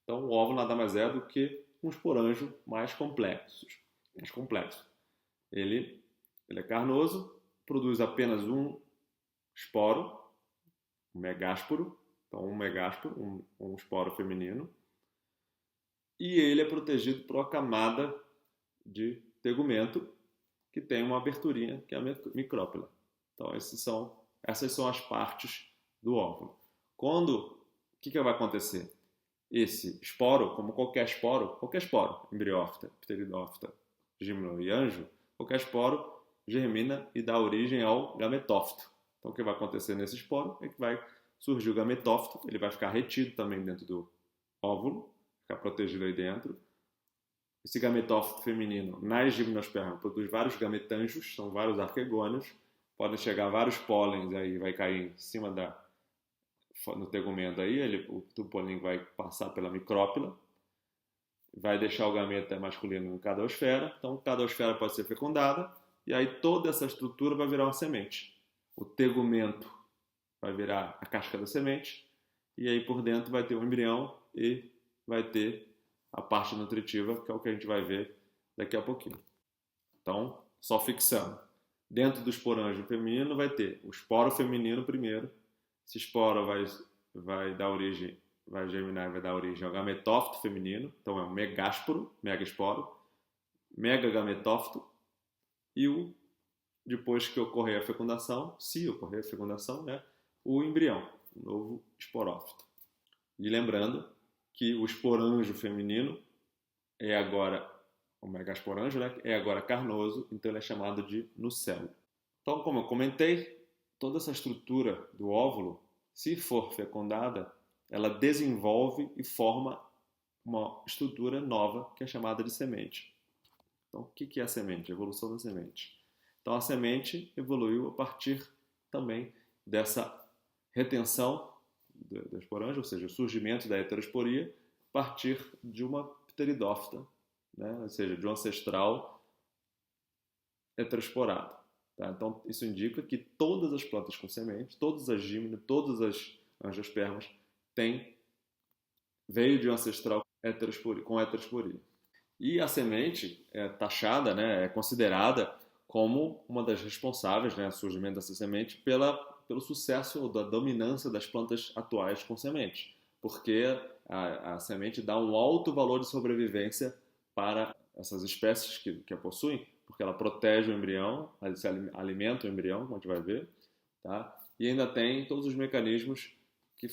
Então o óvulo nada mais é do que um esporângio mais complexo. Ele é carnoso, produz apenas um esporo, um megásporo, então um megásporo, um esporo feminino, e ele é protegido por uma camada de tegumento que tem uma aberturinha, que é a micrópila. Então essas são as partes do óvulo. O que vai acontecer? Esse esporo, como qualquer esporo, embriófita, pteridófita, gímeno e anjo, qualquer esporo germina e dá origem ao gametófito. Então o que vai acontecer nesse esporo é que vai surgir o gametófito, ele vai ficar retido também dentro do óvulo, ficar protegido aí dentro. Esse gametófito feminino, nas gimnospermas, produz vários gametângios, são vários arquegônios, podem chegar vários pólens aí, vai cair em cima no tegumento aí, o tubo polínico vai passar pela micrópila, vai deixar o gameta masculino no cadosfera, então a cadosfera pode ser fecundada, e aí toda essa estrutura vai virar uma semente. O tegumento vai virar a casca da semente, e aí por dentro vai ter um embrião e vai ter a parte nutritiva, que é o que a gente vai ver daqui a pouquinho. Então, só fixando. Dentro do esporângio feminino vai ter o esporo feminino primeiro. Esse esporo vai dar origem, vai germinar e vai dar origem ao gametófito feminino. Então é um megásporo, megaesporo, megagametófito. E depois que ocorrer a fecundação, se ocorrer a fecundação, né, o embrião, o novo esporófito. E lembrando que o esporângio feminino é agora, o megasporângio, né, é agora carnoso, então ele é chamado de nucelo. Então, como eu comentei, toda essa estrutura do óvulo, se for fecundada, ela desenvolve e forma uma estrutura nova que é chamada de semente. Então, o que é a semente? A evolução da semente. Então, a semente evoluiu a partir também dessa retenção do esporângio, ou seja, o surgimento da heterosporia, a partir de uma pteridófita, né? Ou seja, de um ancestral heterosporado. Tá? Então, isso indica que todas as plantas com semente, todas as gímenas, todas as angiospermas, veio de um ancestral com heterosporia. E a semente é taxada, né, é considerada como uma das responsáveis, né, o surgimento dessa semente, pelo sucesso ou da dominância das plantas atuais com semente, porque a semente dá um alto valor de sobrevivência para essas espécies que a possuem, porque ela protege o embrião, se alimenta o embrião, como a gente vai ver, tá? E ainda tem todos os mecanismos que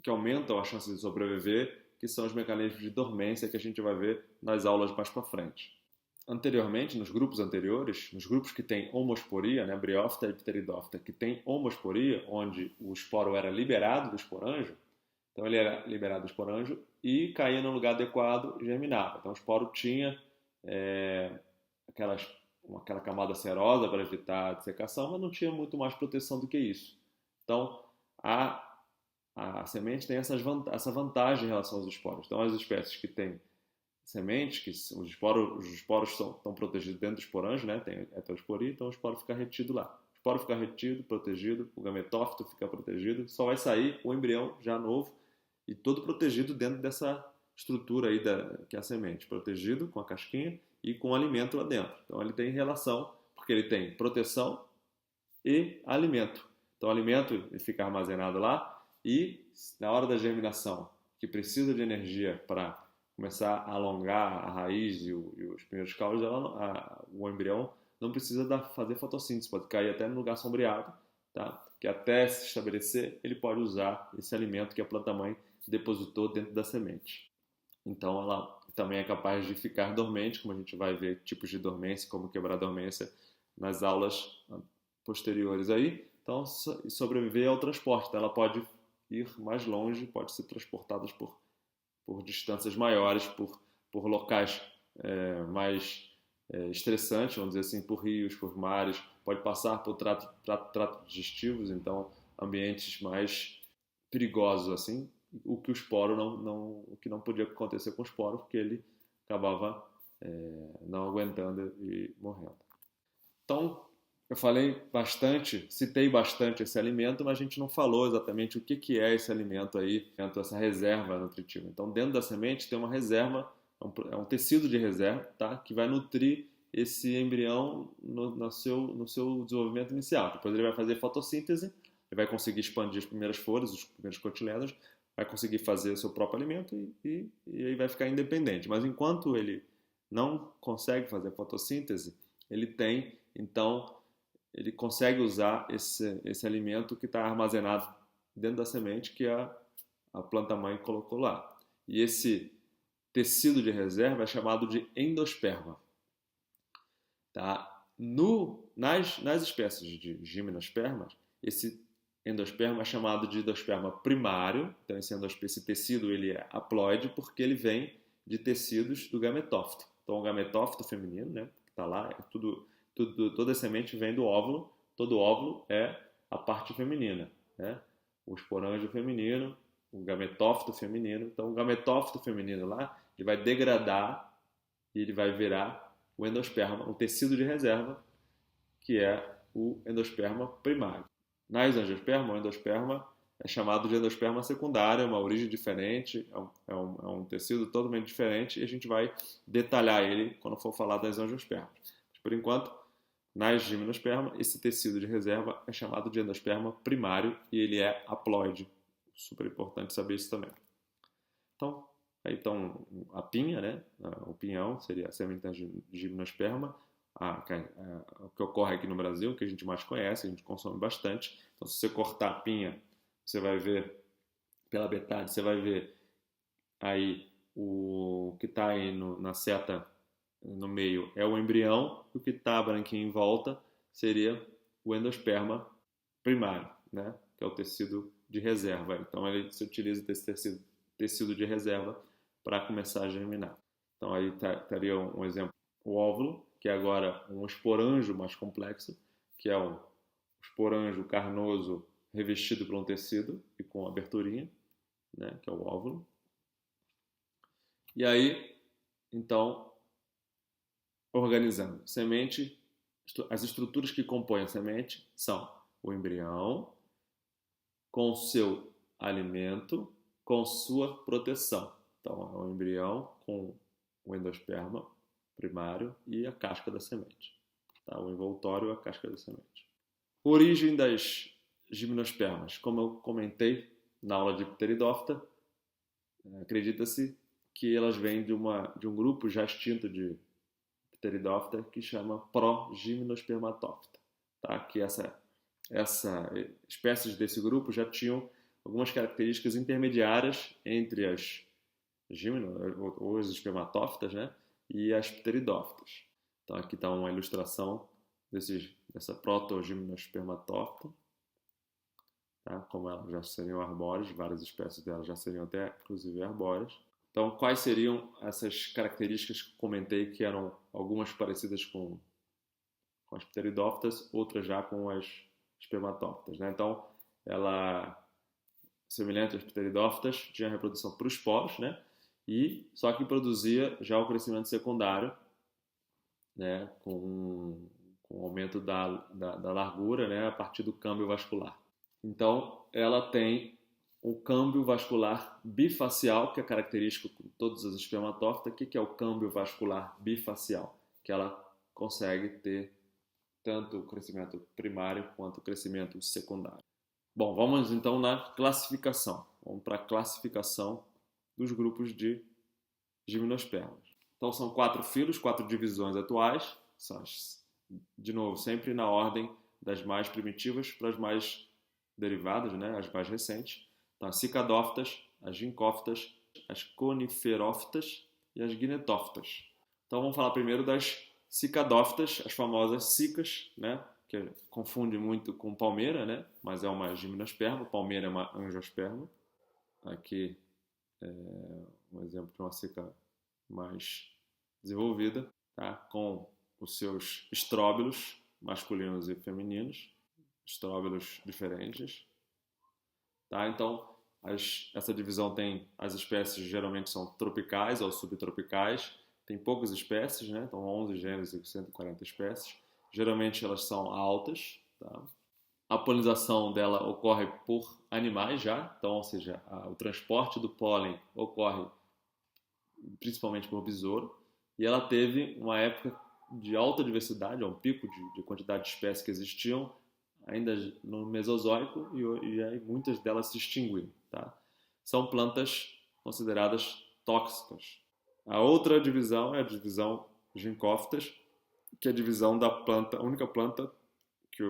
aumentam a chance de sobreviver, que são os mecanismos de dormência que a gente vai ver nas aulas mais para frente. Anteriormente, nos grupos anteriores, nos grupos que têm homosporia, né, briófita e pteridófita, que tem homosporia, onde o esporo era liberado do esporângio, então ele era liberado do esporângio e caía no lugar adequado e germinava. Então o esporo tinha aquela camada serosa para evitar a dissecação, mas não tinha muito mais proteção do que isso. Então a semente tem essa vantagem em relação aos esporos. Então as espécies que têm sementes, que os esporos estão protegidos dentro do esporângio, né? Tem heterosporia, então o esporo fica retido lá. O esporo fica retido, protegido, o gametófito fica protegido, só vai sair o embrião já novo e todo protegido dentro dessa estrutura aí que é a semente, protegido com a casquinha e com o alimento lá dentro. Então ele tem relação, porque ele tem proteção e alimento. Então o alimento ele fica armazenado lá e na hora da germinação, que precisa de energia para começar a alongar a raiz e os primeiros caules, o embrião não precisa fazer fotossíntese, pode cair até no lugar sombreado, tá? Que até se estabelecer, ele pode usar esse alimento que a planta-mãe depositou dentro da semente. Então ela também é capaz de ficar dormente, como a gente vai ver tipos de dormência, como quebrar a dormência nas aulas posteriores aí. Então, sobreviver ao transporte. Então, ela pode ir mais longe, pode ser transportada por distâncias maiores, por locais mais estressantes, vamos dizer assim, por rios, por mares, pode passar por tratos digestivos, então ambientes mais perigosos assim, o que o esporo o que não podia acontecer com o esporo, porque ele acabava não aguentando e morrendo. Então, eu falei bastante, citei bastante esse alimento, mas a gente não falou exatamente o que é esse alimento aí, essa reserva nutritiva. Então, dentro da semente tem uma reserva, é um tecido de reserva, tá? Que vai nutrir esse embrião no seu desenvolvimento inicial. Depois ele vai fazer fotossíntese, ele vai conseguir expandir as primeiras folhas, os primeiros cotilédonos, vai conseguir fazer o seu próprio alimento e aí vai ficar independente. Mas enquanto ele não consegue fazer fotossíntese, ele consegue usar esse alimento que está armazenado dentro da semente que a planta-mãe colocou lá. E esse tecido de reserva é chamado de endosperma. Tá? Nas espécies de gimnospermas, esse endosperma é chamado de endosperma primário. Então, esse tecido ele é haploide porque ele vem de tecidos do gametófito. Então, o gametófito feminino, né, que está lá, toda a semente vem do óvulo. Todo óvulo é a parte feminina, né? O esporângio feminino, o gametófito feminino. Então, o gametófito feminino lá, ele vai degradar e ele vai virar o endosperma, um tecido de reserva, que é o endosperma primário. Nas angiospermas, o endosperma é chamado de endosperma secundário, é uma origem diferente, é um tecido totalmente diferente e a gente vai detalhar ele quando for falar das angiospermas. Mas, por enquanto, nas gimnospermas, esse tecido de reserva é chamado de endosperma primário e ele é haploide. Super importante saber isso também. Então a pinha, né? O pinhão seria a semente de gimnosperma, o que ocorre aqui no Brasil, que a gente mais conhece, a gente consome bastante. Então, se você cortar a pinha, você vai ver, pela metade, você vai ver aí o que está aí na seta no meio é o embrião, e o que está branquinho em volta seria o endosperma primário, né? Que é o tecido de reserva. Então, se utiliza desse tecido de reserva para começar a germinar. Então, aí estaria um exemplo, o óvulo, que é agora um esporângio mais complexo, que é um esporângio carnoso revestido por um tecido e com aberturinha, né, que é o óvulo. E aí, então, organizando. Semente, as estruturas que compõem a semente são o embrião, com seu alimento, com sua proteção. Então, é o embrião com o endosperma primário e a casca da semente. Tá? O envoltório é a casca da semente. Origem das gimnospermas. Como eu comentei na aula de Pteridófita, acredita-se que elas vêm de um grupo já extinto de Pteridófita que chama Progymnospermatophyta. Tá? Que essa espécies desse grupo já tinham algumas características intermediárias entre as ou os espermatófitas, né, e as pteridófitas. Então aqui está uma ilustração dessa protogimnospermatófita, tá? Como elas já seriam arbóreas, várias espécies delas já seriam até inclusive arbóreas. Então quais seriam essas características que comentei que eram algumas parecidas com as pteridófitas, outras já com as espermatófitas, né? Então ela, semelhante às pteridófitas, tinha reprodução para os poros, né? E só que produzia já o crescimento secundário, né, com o aumento da largura, né, a partir do câmbio vascular. Então, ela tem o câmbio vascular bifacial, que é característico de todas as espermatófitas. O que é o câmbio vascular bifacial? Que ela consegue ter tanto o crescimento primário quanto o crescimento secundário. Bom, vamos então na classificação. Vamos para a classificação dos grupos de gimnospermas. Então são 4 filos, 4 divisões atuais. São, de novo, sempre na ordem das mais primitivas para as mais derivadas, né? As mais recentes. Então, as cicadófitas, as gincófitas, as coniferófitas e as guinetófitas. Então vamos falar primeiro das cicadófitas, as famosas cicas, né? Que confunde muito com palmeira, né? Mas é uma gimnosperma, palmeira é uma angiosperma. Aqui é um exemplo de uma cica mais desenvolvida, tá? Com os seus estróbilos masculinos e femininos, estróbilos diferentes. Tá? Então, essa divisão tem, as espécies geralmente são tropicais ou subtropicais, tem poucas espécies, né? Então 11 gêneros e 140 espécies. Geralmente elas são altas, tá? A polinização dela ocorre por animais já, então, ou seja, o transporte do pólen ocorre principalmente por besouro, e ela teve uma época de alta diversidade, um pico de quantidade de espécies que existiam ainda no Mesozoico, e aí muitas delas se extinguiram. Tá? São plantas consideradas tóxicas. A outra divisão é a divisão gincófitas, que é a divisão da planta, a única planta que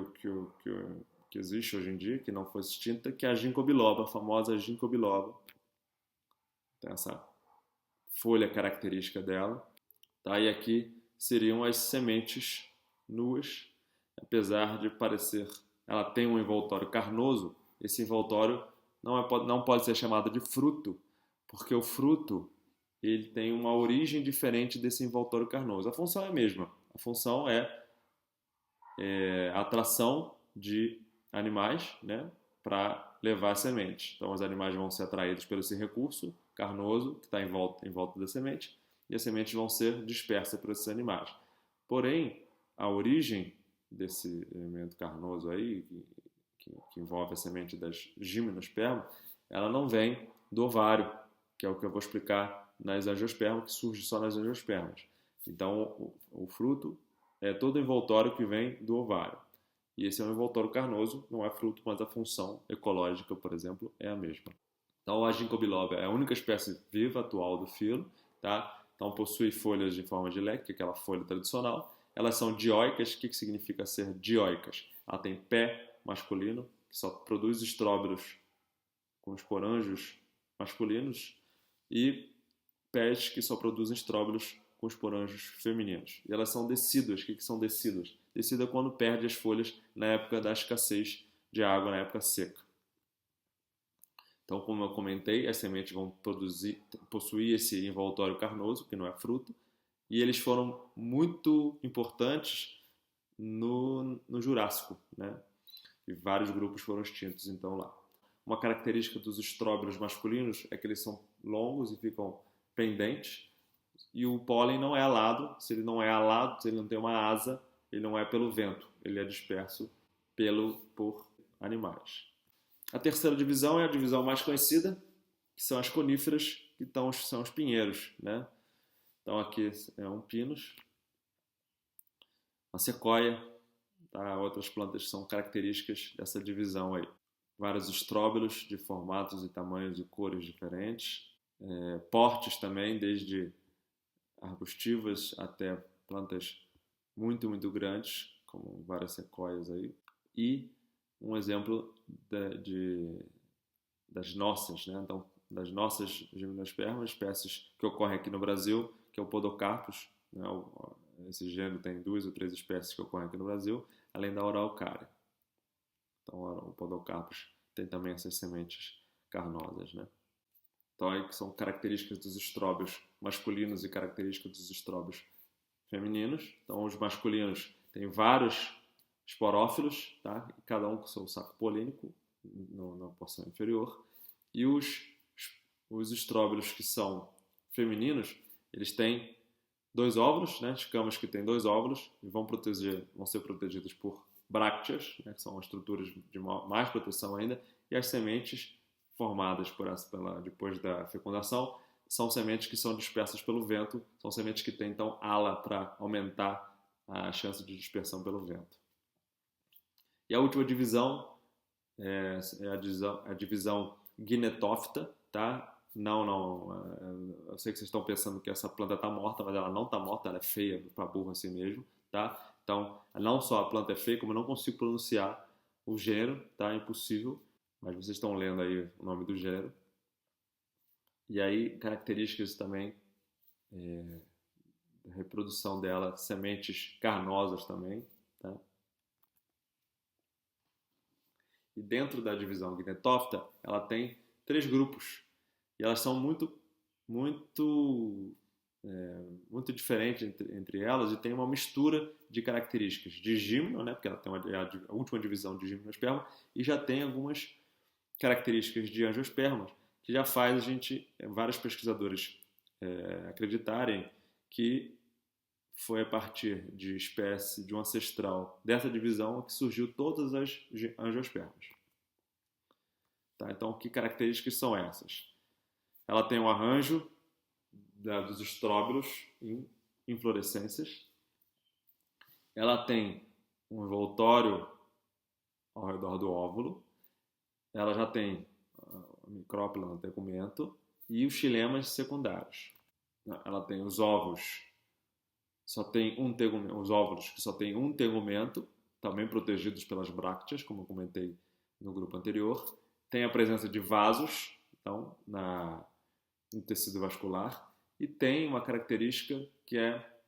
existe hoje em dia, que não foi extinta, que é a ginkgo biloba, a famosa ginkgo biloba. Tem essa folha característica dela. Tá? E aqui seriam as sementes nuas. Apesar de parecer, ela tem um envoltório carnoso, esse envoltório não pode ser chamado de fruto, porque o fruto ele tem uma origem diferente desse envoltório carnoso. A função é a mesma. A função é a atração de animais, né, para levar a semente. Então, os animais vão ser atraídos pelo esse recurso carnoso que está em volta da semente, e as sementes vão ser dispersas por esses animais. Porém, a origem desse elemento carnoso aí, que envolve a semente das gimnospermas, ela não vem do ovário, que é o que eu vou explicar nas angiospermas, que surge só nas angiospermas. Então, o fruto é todo envoltório que vem do ovário. E esse é um envoltório carnoso, não é fruto, mas a função ecológica, por exemplo, é a mesma. Então, a ginkgo biloba é a única espécie viva atual do filo, tá? Então, possui folhas em forma de leque, que é aquela folha tradicional. Elas são dioicas. O que significa ser dioicas? Ela tem pé masculino, que só produz estróbilos com esporângios masculinos, e pés que só produzem estróbilos com esporângios femininos. E elas são decíduas. O que são decíduas? Decídua é quando perde as folhas na época da escassez de água, na época seca. Então, como eu comentei, as sementes vão possuir esse envoltório carnoso, que não é fruto, e eles foram muito importantes no Jurássico, né? E vários grupos foram extintos, então, lá. Uma característica dos estróbilos masculinos é que eles são longos e ficam pendentes, e o pólen não é alado. Se ele não é alado, se ele não tem uma asa, ele não é pelo vento, ele é disperso por animais. A terceira divisão é a divisão mais conhecida, que são as coníferas, que são os pinheiros, né? Então aqui é um pinus, uma sequoia, tá? Outras plantas são características dessa divisão aí. Vários estróbilos de formatos e tamanhos e cores diferentes, portes também, desde arbustivas até plantas muito, muito grandes, como várias sequoias aí. E um exemplo das nossas, né? Então, das nossas gimnospermas, espécies que ocorrem aqui no Brasil, que é o Podocarpus, né? Esse gênero tem 2 ou 3 espécies que ocorrem aqui no Brasil, além da Araucária. Então, o Podocarpus tem também essas sementes carnosas, né? Então, aí que são características dos estróbios masculinos e características dos estróbios femininos. Então, os masculinos têm vários esporófilos, tá? Cada um com seu saco polínico na porção inferior. E os estróbilos que são femininos, eles têm 2 óvulos, né? Escamas que têm 2 óvulos e vão ser protegidos por brácteas, né? Que são estruturas de mais proteção ainda, e as sementes formadas depois da fecundação são sementes que são dispersas pelo vento, são sementes que têm então ala para aumentar a chance de dispersão pelo vento. E a última divisão é a divisão Gnetophyta, tá? Não, eu sei que vocês estão pensando que essa planta está morta, mas ela não está morta, ela é feia para burro assim mesmo, tá? Então, não só a planta é feia, como eu não consigo pronunciar o gênero, tá? É impossível, mas vocês estão lendo aí o nome do gênero. E aí, características também da reprodução dela, sementes carnosas também, tá? E dentro da divisão Gnetophyta, ela tem 3 grupos. E elas são muito diferentes entre elas e tem uma mistura de características de gímeno, né? Porque ela tem a última divisão de gimnosperma, e já tem algumas características de angiospermas, que já faz vários pesquisadores acreditarem que foi a partir de espécie de um ancestral dessa divisão que surgiu todas as angiospermas. Tá? Então, que características são essas? Ela tem um arranjo dos estróbilos em inflorescências. Ela tem um envoltório ao redor do óvulo. Ela já tem a micrópila no tegumento e os xilemas secundários. Ela tem os óvulos, os óvulos que só tem um tegumento, também protegidos pelas brácteas, como eu comentei no grupo anterior. Tem a presença de vasos, então, no tecido vascular, e tem uma característica que é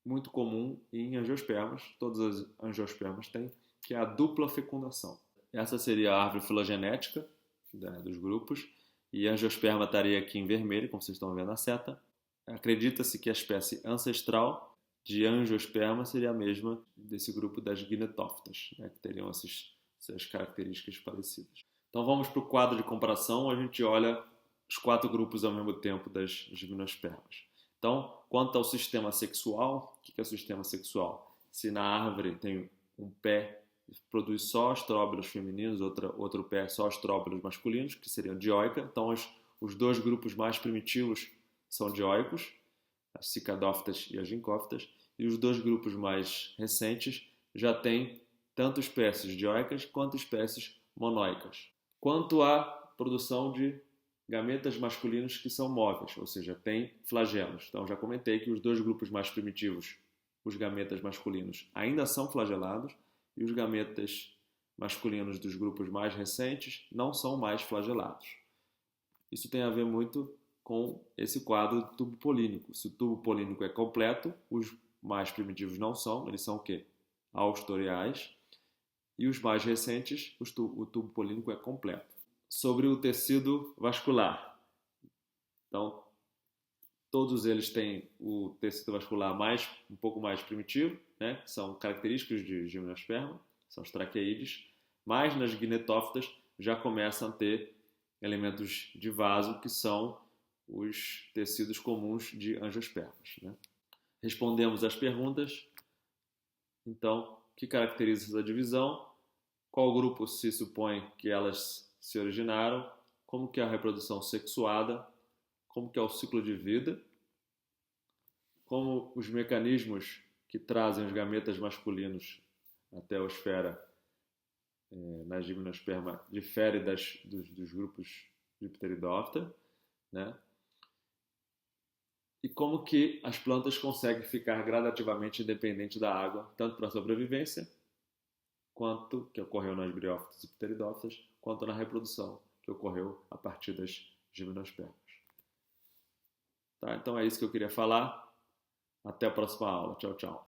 muito comum em angiospermas, todas as angiospermas têm, que é a dupla fecundação. Essa seria a árvore filogenética dos grupos, e a angiosperma estaria aqui em vermelho, como vocês estão vendo a seta. Acredita-se que a espécie ancestral de angiosperma seria a mesma desse grupo das Gnetophytas, né, que teriam essas características parecidas. Então vamos para o quadro de comparação, a gente olha os 4 grupos ao mesmo tempo das gimnospermas. Então, quanto ao sistema sexual, o que é o sistema sexual? Se na árvore tem um pé que produz só estróbilos femininos, outro pé só estróbilos masculinos, que seriam dioica, então os 2 grupos mais primitivos são dioicos, as cicadófitas e as gincófitas, e os 2 grupos mais recentes já têm tanto espécies dioicas quanto espécies monóicas. Quanto à produção de gametas masculinos que são móveis, ou seja, tem flagelos. Então, já comentei que os 2 grupos mais primitivos, os gametas masculinos, ainda são flagelados, e os gametas masculinos dos grupos mais recentes não são mais flagelados. Isso tem a ver muito com esse quadro do tubo polínico. Se o tubo polínico é completo, os mais primitivos não são, eles são o quê? Austoriais. E os mais recentes, o tubo polínico é completo. Sobre o tecido vascular. Então, todos eles têm o tecido vascular um pouco mais primitivo, né? São característicos de gimnosperma, são os traqueídeos, mas nas gnetófitas já começam a ter elementos de vaso que são os tecidos comuns de angiospermas, né? Respondemos às perguntas. Então, o que caracteriza essa divisão? Qual grupo se supõe que elas se originaram? Como que é a reprodução sexuada? Como que é o ciclo de vida? Como os mecanismos que trazem os gametas masculinos até a esfera na gimnosperma diferem dos grupos de Pteridófita, né? E como que as plantas conseguem ficar gradativamente independentes da água, tanto para a sobrevivência, quanto que ocorreu nas briófitas e pteridófitas, quanto na reprodução, que ocorreu a partir das gimnospermas. Tá? Então é isso que eu queria falar. Até a próxima aula. Tchau, tchau.